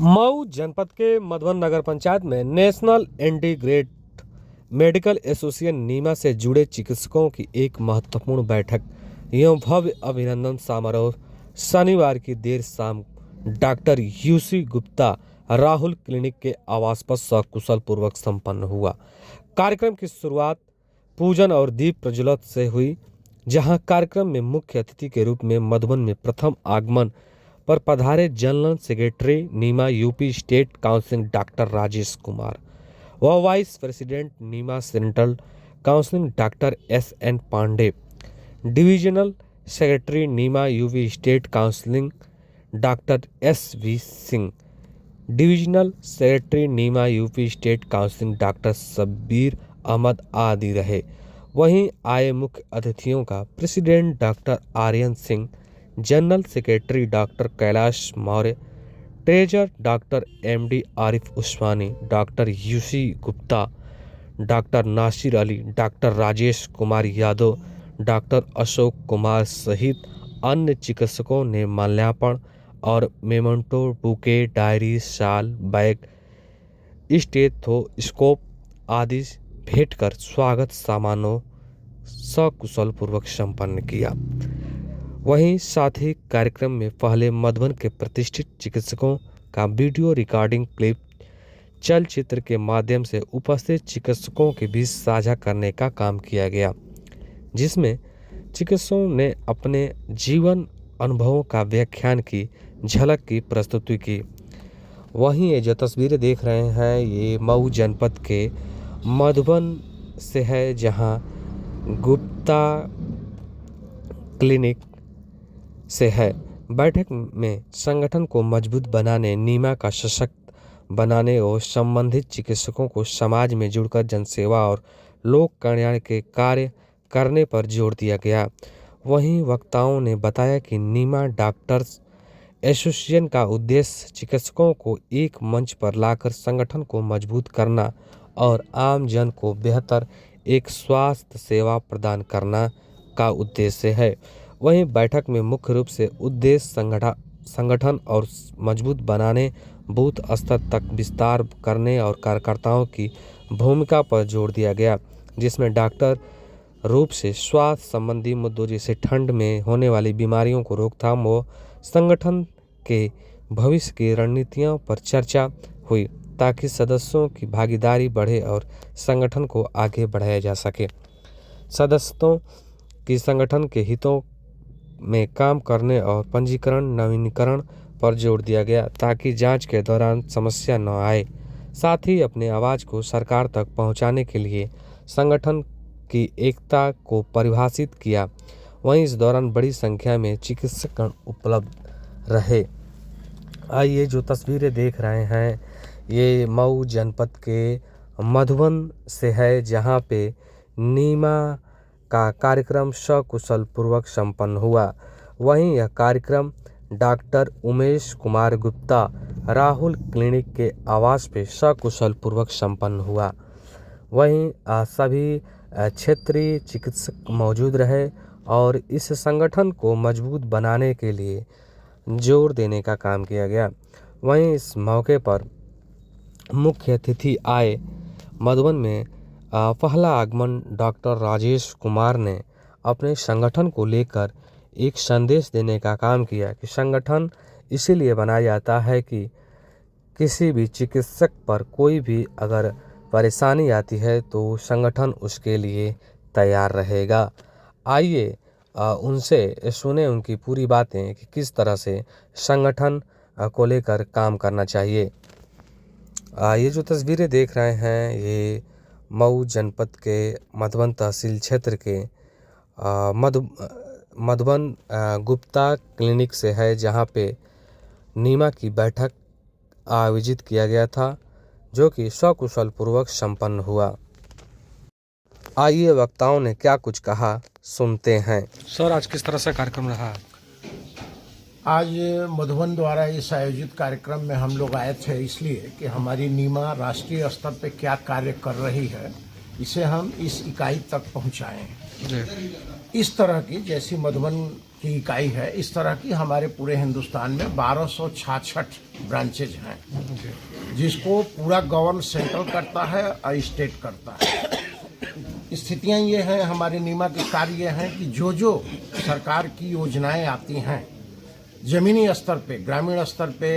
मऊ जनपद के मधुबन नगर पंचायत में नेशनल इंटीग्रेटेड मेडिकल एसोसिएशन नीमा से जुड़े चिकित्सकों की एक महत्वपूर्ण बैठक एवं भव्य अभिनंदन समारोह शनिवार की देर शाम doctor UC Gupta Rahul clinic के आवास पर सकुशल पूर्वक संपन्न हुआ। कार्यक्रम की शुरुआत पूजन और दीप प्रज्वलित से हुई, जहां कार्यक्रम में मुख्य अतिथि के रूप में मधुबन में प्रथम आगमन पर पधारे general secretary NIMA UP state council doctor Rajesh Kumar व vice president NIMA central council doctor S N. Pande, divisional secretary NIMA UP state counselling doctor S V. Singh, divisional secretary NIMA UP state council doctor Shabbir Ahmed आदि रहे। वहीं आए मुख्य अतिथियों का president doctor Aryan Singh, general secretary doctor Kailash Maurya, treasure doctor MD Arif Usmani, doctor UC Gupta, doctor Nasir Ali, doctor Rajesh Kumar Yadav, doctor Ashok Kumar सहित अन्य चिकित्सकों ने माल्यार्पण और मेमेंटो, बुके, डायरी, शाल, बैग, स्टेथोस्कोप आदि भेंट कर स्वागत समारोह सकुशल पूर्वक संपन्न किया। वहीं साथ ही कार्यक्रम में पहले मधुबन के प्रतिष्ठित चिकित्सकों का वीडियो रिकॉर्डिंग क्लिप चलचित्र के माध्यम से उपस्थित चिकित्सकों के बीच साझा करने का काम किया गया, जिसमें चिकित्सकों ने अपने जीवन अनुभवों का व्याख्यान की झलक की प्रस्तुति की। वहीं ये जो तस्वीरें देख रहे हैं, ये मऊ जनपद के मधुबन से है, जहां गुप्ता क्लिनिक से है। बैठक में संगठन को मजबूत बनाने, नीमा का सशक्त बनाने और संबंधित चिकित्सकों को समाज में जुड़कर जनसेवा और लोक कल्याण के कार्य करने पर जोर दिया गया। वहीं वक्ताओं ने बताया कि नीमा डॉक्टर्स एसोसिएशन का उद्देश्य चिकित्सकों को एक मंच पर लाकर संगठन को मजबूत करना और आम जन को बेहतर एक स्वास्थ्य सेवा प्रदान करना का उद्देश्य है। वहीं बैठक में मुख्य रूप से उद्देश्य संगठन और मजबूत बनाने, बूथ स्तर तक विस्तार करने और कार्यकर्ताओं की भूमिका पर जोर दिया गया, जिसमें डॉक्टर रूप से स्वास्थ्य संबंधी मुद्दों जैसे ठंड में होने वाली बीमारियों को रोकथाम व संगठन के भविष्य की रणनीतियों पर चर्चा हुई, ताकि सदस्यों की भागीदारी बढ़े और संगठन को आगे बढ़ाया जा सके। सदस्यों की संगठन के हितों में काम करने और पंजीकरण नवीनीकरण पर जोर दिया गया, ताकि जांच के दौरान समस्या न आए। साथ ही अपने आवाज़ को सरकार तक पहुंचाने के लिए संगठन की एकता को परिभाषित किया। वहीं इस दौरान बड़ी संख्या में चिकित्सक उपलब्ध रहे। आइए जो तस्वीरें देख रहे हैं, ये मऊ जनपद के मधुबन से है, जहां पे नीमा का कार्यक्रम सकुशल पूर्वक संपन्न हुआ। वहीं यह कार्यक्रम डॉक्टर उमेश कुमार गुप्ता राहुल क्लिनिक के आवास पे सकुशल पूर्वक संपन्न हुआ। वहीं सभी क्षेत्रीय चिकित्सक मौजूद रहे और इस संगठन को मजबूत बनाने के लिए जोर देने का काम किया गया। वहीं इस मौके पर मुख्य अतिथि आए। मधुबन में पहला आगमन डॉक्टर राजेश कुमार ने अपने संगठन को लेकर एक संदेश देने का काम किया कि संगठन इसीलिए बनाया जाता है कि किसी भी चिकित्सक पर कोई भी अगर परेशानी आती है तो संगठन उसके लिए तैयार रहेगा। आइए उनसे सुने उनकी पूरी बातें कि किस तरह से संगठन को लेकर काम करना चाहिए। ये जो तस्वीरें देख रहे हैं, ये मऊ जनपद के मधुबन तहसील क्षेत्र के मधुबन गुप्ता क्लिनिक से है, जहां पे नीमा की बैठक आयोजित किया गया था, जो कि सकुशल पूर्वक संपन्न हुआ। आइए वक्ताओं ने क्या कुछ कहा सुनते हैं। सर, आज किस तरह से कार्यक्रम रहा? आज मधुबन द्वारा इस आयोजित कार्यक्रम में हम लोग आए थे इसलिए कि हमारी नीमा राष्ट्रीय स्तर पे क्या कार्य कर रही है, इसे हम इस इकाई तक पहुंचाएं। इस तरह की जैसी मधुबन की इकाई है। इस तरह की हमारे पूरे हिंदुस्तान में 1266 ब्रांचेज हैं, जिसको पूरा गवर्न सेंट्रल करता है और स्टेट करता है। स्थितियां ये हैं, हमारे नीमा के कार्य ये हैं कि जो सरकार की योजनाएं आती हैं ज़मीनी स्तर पे, ग्रामीण स्तर पे,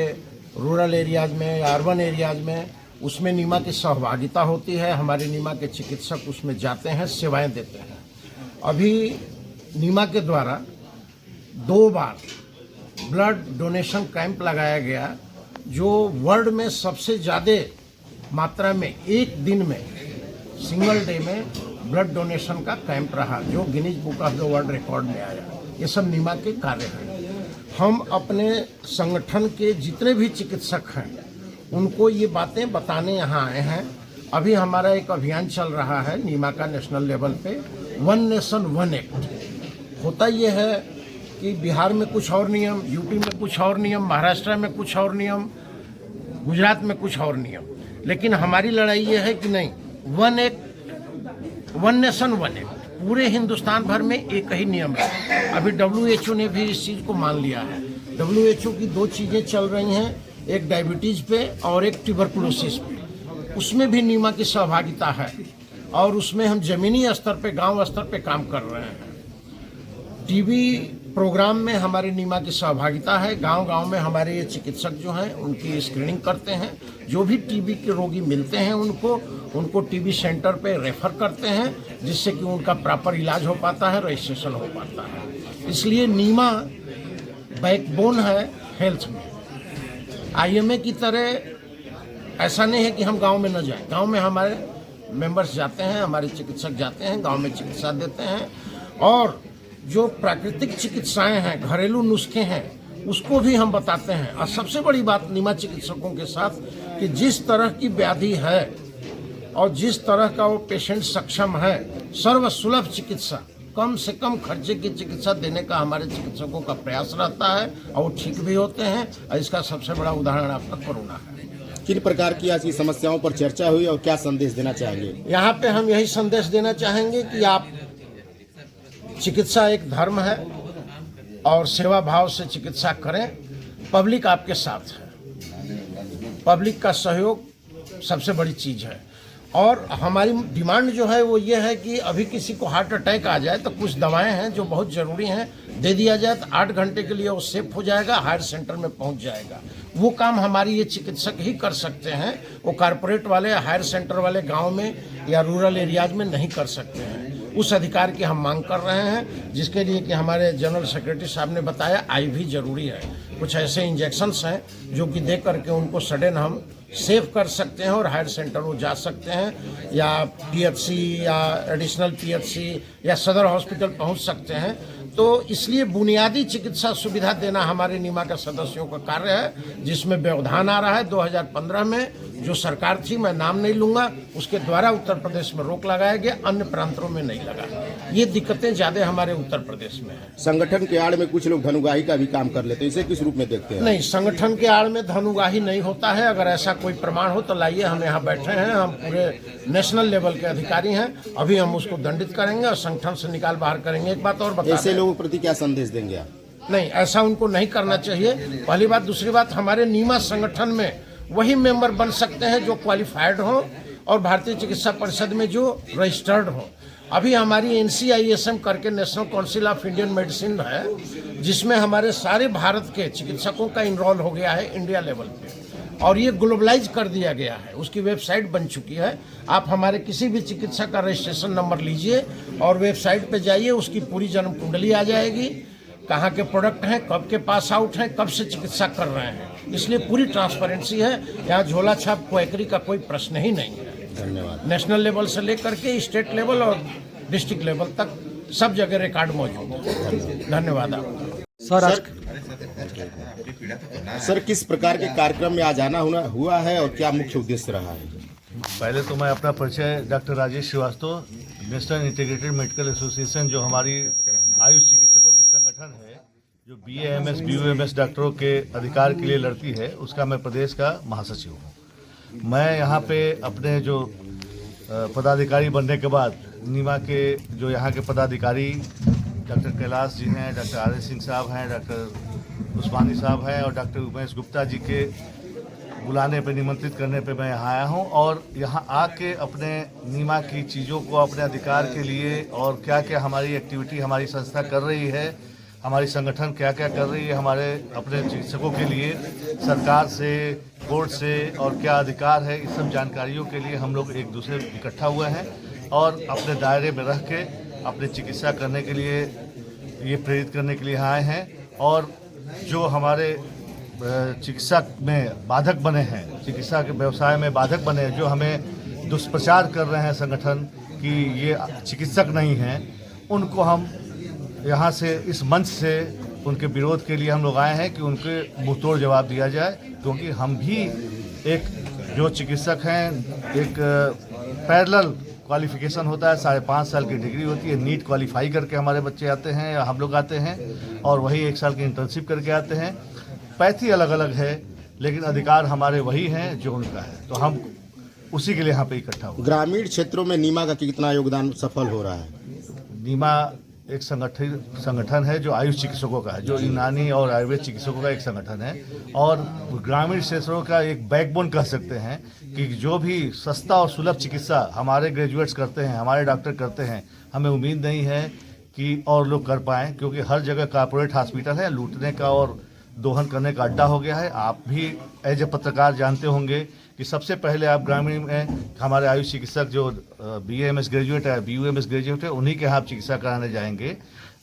रूरल एरियाज में या अर्बन एरियाज में, उसमें नीमा की सहभागिता होती है। हमारे नीमा के चिकित्सक उसमें जाते हैं, सेवाएं देते हैं। अभी नीमा के द्वारा 2 बार ब्लड डोनेशन कैंप लगाया गया, जो वर्ल्ड में सबसे ज़्यादा मात्रा में एक दिन में सिंगल डे में ब्लड डोनेशन का कैंप रहा, जो Guinness book of the world record में आया। ये सब नीमा के कार्य हैं। हम अपने संगठन के जितने भी चिकित्सक हैं उनको ये बातें बताने यहाँ आए हैं। अभी हमारा एक अभियान चल रहा है नीमा का नेशनल लेवल पे, 1 नेशन 1 एक्ट। होता ये है कि बिहार में कुछ और नियम, यूपी में कुछ और नियम, महाराष्ट्र में कुछ और नियम, गुजरात में कुछ और नियम, लेकिन हमारी लड़ाई ये है कि नहीं, 1 एक्ट 1 नेशन 1 एक्ट, पूरे हिंदुस्तान भर में एक ही नियम है। अभी WHO ने भी इस चीज़ को मान लिया है। WHO की 2 चीज़ें चल रही हैं, एक डायबिटीज़ पे और एक ट्यूबरकुलोसिस पे। उसमें भी नीमा की सहभागिता है और उसमें हम ज़मीनी स्तर पे, गांव स्तर पे काम कर रहे हैं। टीबी प्रोग्राम में हमारे नीमा की सहभागिता है। गांव-गांव में हमारे ये चिकित्सक जो हैं उनकी स्क्रीनिंग करते हैं। जो भी टीबी के रोगी मिलते हैं उनको टीबी सेंटर पे रेफर करते हैं, जिससे कि उनका प्रॉपर इलाज हो पाता है, रजिस्ट्रेशन हो पाता है। इसलिए नीमा बैकबोन है हेल्थ में। IMA की तरह ऐसा नहीं है कि हम गांव में न जाएं। गांव में हमारे मेंबर्स जाते हैं, हमारे चिकित्सक जाते हैं, गांव में चिकित्सा देते हैं। और जो प्राकृतिक चिकित्साएं हैं, घरेलू नुस्खे हैं, उसको भी हम बताते हैं। और सबसे बड़ी बात नीमा चिकित्सकों के साथ कि जिस तरह की व्याधि है और जिस तरह का वो पेशेंट सक्षम है, सर्वसुलभ चिकित्सा, कम से कम खर्चे की चिकित्सा देने का हमारे चिकित्सकों का प्रयास रहता है और वो ठीक भी होते हैं। और इसका सबसे बड़ा उदाहरण आपका कोरोना है। किन प्रकार की आज की समस्याओं पर चर्चा हुई और क्या संदेश देना चाहेंगे? यहाँ पे हम यही संदेश देना चाहेंगे कि आप, चिकित्सा एक धर्म है और सेवा भाव से चिकित्सा करें। पब्लिक आपके साथ है, पब्लिक का सहयोग सबसे बड़ी चीज़ है। और हमारी डिमांड जो है वो ये है कि अभी किसी को हार्ट अटैक आ जाए तो कुछ दवाएं हैं जो बहुत ज़रूरी हैं, दे दिया जाए तो 8 घंटे के लिए वो सेफ हो जाएगा, हायर सेंटर में पहुंच जाएगा। वो काम हमारी ये चिकित्सक ही कर सकते हैं। वो कॉरपोरेट वाले, हायर सेंटर वाले गांव में या रूरल एरियाज में नहीं कर सकते हैं। उस अधिकार की हम मांग कर रहे हैं, जिसके लिए कि हमारे जनरल सेक्रेटरी साहब ने बताया IV जरूरी है। कुछ ऐसे इंजेक्शन्स हैं जो कि दे करके उनको सडन हम सेव कर सकते हैं और हायर सेंटर वो जा सकते हैं, या PHC या एडिशनल PHC या सदर हॉस्पिटल पहुंच सकते हैं। तो इसलिए बुनियादी चिकित्सा सुविधा देना हमारे नीमा के सदस्यों का कार्य है, जिसमें व्यवधान आ रहा है। 2015 में जो सरकार थी, मैं नाम नहीं लूंगा, उसके द्वारा उत्तर प्रदेश में रोक लगाया गया, अन्य प्रांतों में नहीं लगा। ये दिक्कतें ज़्यादा हमारे उत्तर प्रदेश में है। संगठन के आड़ में कुछ लोग धनुगाही का भी काम कर लेते हैं, इसे किस रूप में देखते हैं? नहीं, संगठन के आड़ में धनुगाही नहीं होता है। अगर ऐसा कोई प्रमाण हो तो लाइए, हम यहाँ बैठे हैं, हम पूरे नेशनल लेवल के अधिकारी हैं। अभी हम उसको दंडित करेंगे और संगठन से निकाल बाहर करेंगे। एक बात और बता, ऐसे लोगों के प्रति क्या संदेश देंगे आप? नहीं, ऐसा उनको नहीं करना चाहिए, पहली बात। दूसरी बात, हमारे नीमा संगठन में वही मेंबर बन सकते हैं जो क्वालिफाइड हो और भारतीय चिकित्सा परिषद में जो रजिस्टर्ड हो। अभी हमारी NCISM करके national council of Indian medicine है, जिसमें हमारे सारे भारत के चिकित्सकों का इनरोल हो गया है इंडिया लेवल पे, और ये ग्लोबलाइज कर दिया गया है। उसकी वेबसाइट बन चुकी है। आप हमारे किसी भी चिकित्सक का रजिस्ट्रेशन नंबर लीजिए और वेबसाइट पे जाइए, उसकी पूरी जन्म कुंडली आ जाएगी, कहाँ के प्रोडक्ट हैं, कब के पास आउट हैं, कब से चिकित्सा कर रहे हैं। इसलिए पूरी ट्रांसपेरेंसी है। यहाँ झोला छाप क्वैकरी का कोई प्रश्न ही नहीं है। धन्यवाद। नेशनल लेवल से लेकर के स्टेट लेवल और डिस्ट्रिक्ट लेवल तक सब जगह रिकॉर्ड मौजूद है। धन्यवाद आपका। सर, किस प्रकार के कार्यक्रम में आज आना हुआ है और क्या मुख्य उद्देश्य रहा है? पहले तो मैं अपना परिचय, doctor Rajesh Srivastava, national integrated medical association, जो हमारी आयुष चिकित्सकों की संगठन है, जो BAMS BOMS डॉक्टरों के अधिकार के लिए लड़ती है, उसका मैं प्रदेश का महासचिव हूँ। मैं यहाँ पे अपने जो पदाधिकारी बनने के बाद नीमा के जो यहाँ के पदाधिकारी डॉक्टर कैलाश जी हैं, डॉक्टर आर एस सिंह साहब हैं, डॉक्टर उस्मानी साहब हैं और डॉक्टर उमेश गुप्ता जी के बुलाने पे, निमंत्रित करने पे मैं यहाँ आया हूँ और यहाँ आके अपने नीमा की चीज़ों को अपने अधिकार के लिए और क्या क्या हमारी एक्टिविटी हमारी संस्था कर रही है, हमारी संगठन क्या क्या कर रही है हमारे अपने चिकित्सकों के लिए, सरकार से, कोर्ट से और क्या अधिकार है, इस सब जानकारियों के लिए हम लोग एक दूसरे इकट्ठा हुए हैं और अपने दायरे में रह के अपने चिकित्सा करने के लिए ये प्रेरित करने के लिए आए हैं। और जो हमारे चिकित्सा में बाधक बने हैं, चिकित्सा के व्यवसाय में बाधक बने हैं, जो हमें दुष्प्रचार कर रहे हैं संगठन कि ये चिकित्सक नहीं हैं, उनको हम यहाँ से इस मंच से उनके विरोध के लिए हम लोग आए हैं कि उनके मुंहतोड़ जवाब दिया जाए, क्योंकि हम भी एक जो चिकित्सक हैं, एक पैरेलल क्वालिफिकेशन होता है, 5.5 साल की डिग्री होती है, नीट क्वालिफाई करके हमारे बच्चे आते हैं या हम लोग आते हैं और वही 1 साल की इंटर्नशिप करके आते हैं। पैथी अलग अलग है लेकिन अधिकार हमारे वही हैं जो उनका है, तो हम उसी के लिए यहाँ पे इकट्ठा हुए। ग्रामीण क्षेत्रों में नीमा का कितना योगदान सफल हो रहा है? नीमा एक संगठन है जो आयुष चिकित्सकों का है, जो यूनानी और आयुर्वेद चिकित्सकों का एक संगठन है और ग्रामीण क्षेत्रों का एक बैकबोन कह सकते हैं कि जो भी सस्ता और सुलभ चिकित्सा हमारे ग्रेजुएट्स करते हैं, हमारे डॉक्टर करते हैं, हमें उम्मीद नहीं है कि और लोग कर पाएँ, क्योंकि हर जगह कॉर्पोरेट हॉस्पिटल है, लूटने का और दोहन करने का अड्डा हो गया है। आप भी एज ए पत्रकार जानते होंगे कि सबसे पहले आप ग्रामीण में हमारे आयुष चिकित्सक जो BAMS ग्रेजुएट है, BUMS ग्रेजुएट है, उन्हीं के यहाँ आप चिकित्सा कराने जाएंगे,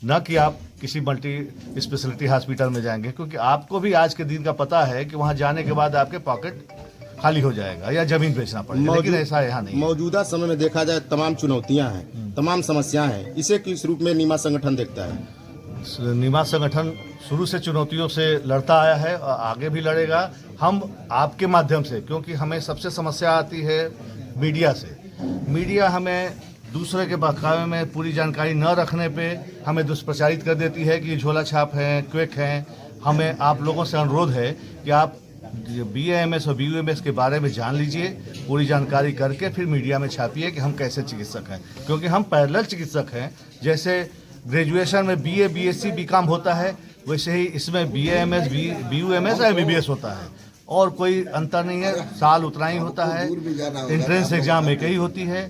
न कि आप किसी मल्टी स्पेशलिटी हॉस्पिटल में जाएंगे, क्योंकि आपको भी आज के दिन का पता है कि वहाँ जाने के बाद आपके पॉकेट खाली हो जाएगा या जमीन बेचना पड़ेगा, लेकिन ऐसा यहाँ नहीं। मौजूदा समय में देखा जाए तमाम चुनौतियाँ हैं, तमाम समस्याएं हैं, इसे किस रूप में नीमा संगठन देखता है? नीमा संगठन शुरू से चुनौतियों से लड़ता आया है और आगे भी लड़ेगा। हम आपके माध्यम से, क्योंकि हमें सबसे समस्या आती है मीडिया से, मीडिया हमें दूसरे के बहकावे में पूरी जानकारी न रखने पे हमें दुष्प्रचारित कर देती है कि ये झोला छाप हैं, क्विक हैं। हमें आप लोगों से अनुरोध है कि आप BAMS और BUMS के बारे में जान लीजिए, पूरी जानकारी करके फिर मीडिया में छापिए कि हम कैसे चिकित्सक हैं, क्योंकि हम पैरेलल चिकित्सक हैं। जैसे ग्रेजुएशन में BA, BSc, BCom होता है, वैसे ही इसमें BAMS, BUMS और MBBS होता है और कोई अंतर नहीं है, साल उतना ही होता है, एंट्रेंस एग्जाम एक ही होती है,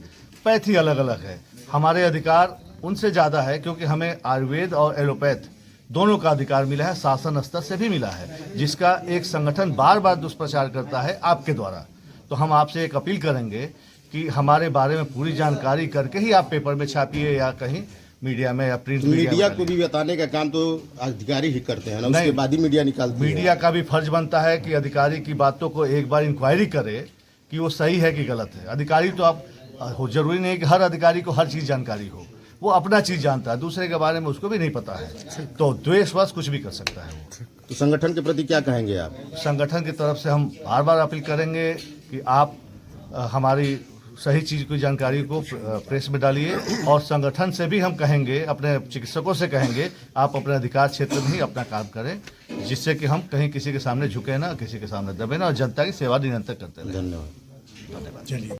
पैथी अलग अलग है। हमारे अधिकार उनसे ज़्यादा है क्योंकि हमें आयुर्वेद और एलोपैथ दोनों का अधिकार मिला है, शासन स्तर से भी मिला है, जिसका एक संगठन बार बार दुष्प्रचार करता है आपके द्वारा। तो हम आपसे एक अपील करेंगे कि हमारे बारे में पूरी जानकारी करके ही आप पेपर में छापिए या कहीं मीडिया में या प्रिंट मीडिया को भी बताने का काम तो अधिकारी ही करते हैं ना, उसके बाद ही मीडिया निकालती है। मीडिया का भी फर्ज बनता है कि अधिकारी की बातों को एक बार इंक्वायरी करे कि वो सही है कि गलत है। अधिकारी तो आप जरूरी नहीं कि हर अधिकारी को हर चीज़ जानकारी हो, वो अपना चीज़ जानता है, दूसरे के बारे में उसको भी नहीं पता है, तो द्वेषवश कुछ भी कर सकता है वो। तो संगठन के प्रति क्या कहेंगे आप? संगठन की तरफ से हम बार बार अपील करेंगे कि आप हमारी सही चीज़ की जानकारी को प्रेस में डालिए और संगठन से भी हम कहेंगे, अपने चिकित्सकों से कहेंगे, आप अपने अधिकार क्षेत्र में ही अपना काम करें, जिससे कि हम कहीं किसी के सामने झुके ना, किसी के सामने दबे ना और जनता की सेवा निरंतर करते रहें। धन्यवाद। चलिए।